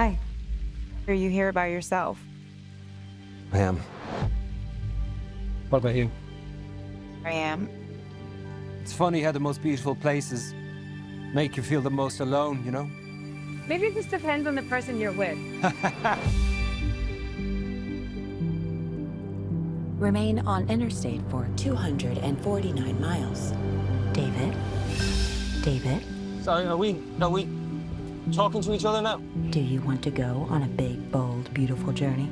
Hi. Are you here by yourself? I am. What about you? I am. It's funny how the most beautiful places make you feel the most alone, you know? Maybe it just depends on the person you're with. Remain on interstate for 249 miles. David? David? Sorry, are we talking to each other now? Do you want to go on a big, bold, beautiful journey?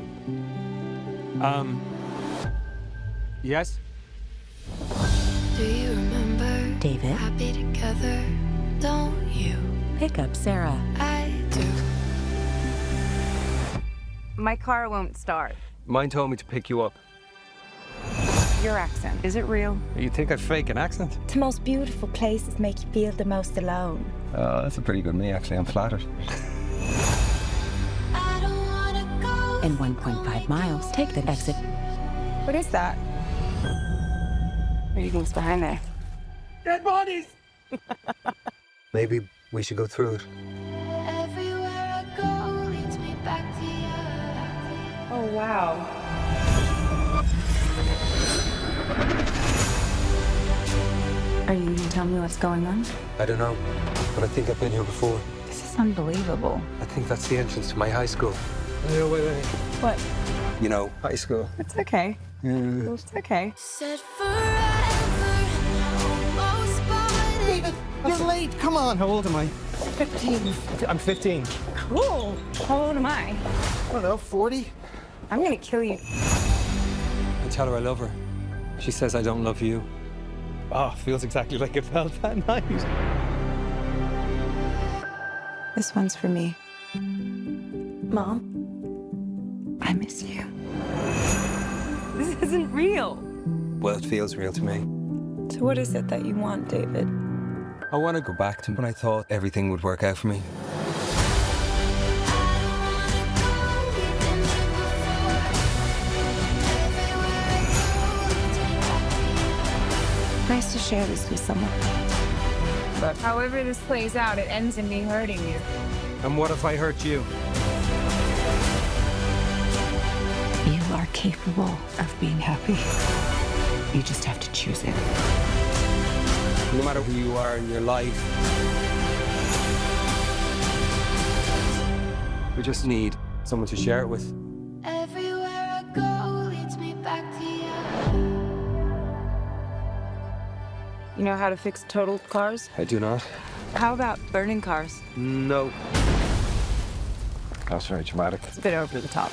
Yes? Do you remember? David? Happy together, don't you? Pick up Sarah. I do. My car won't start. Mine told me to pick you up. Your accent, is it real? You think I'd fake an accent? The most beautiful places make you feel the most alone. Oh, that's a pretty good me, actually. I'm flattered. I don't wanna go. In 1.5 miles, take the exit. What is that? What do you think's behind there? Dead bodies! Maybe we should go through it. Everywhere I go leads me back to you. Oh, wow. Are you gonna tell me what's going on? I don't know, but I think I've been here before. This is unbelievable. I think that's the entrance to my high school. Wait. What? You know, high school. It's okay. It's okay. Said forever, almost bought it. David, you're late. Come on. How old am I? 15. I'm 15. Cool. How old am I? I don't know, 40? I'm gonna kill you. I tell her I love her. She says I don't love you. Oh, feels exactly like it felt that night. This one's for me. Mom? I miss you. This isn't real. Well, it feels real to me. So what is it that you want, David? I want to go back to when I thought everything would work out for me. Nice to share this with someone. But however this plays out, it ends in me hurting you. And what if I hurt you? You are capable of being happy. You just have to choose it. No matter who you are in your life, we just need someone to share it with. Everywhere I go leads me back to you. You know how to fix totaled cars? I do not. How about burning cars? No. That's very dramatic. It's a bit over the top.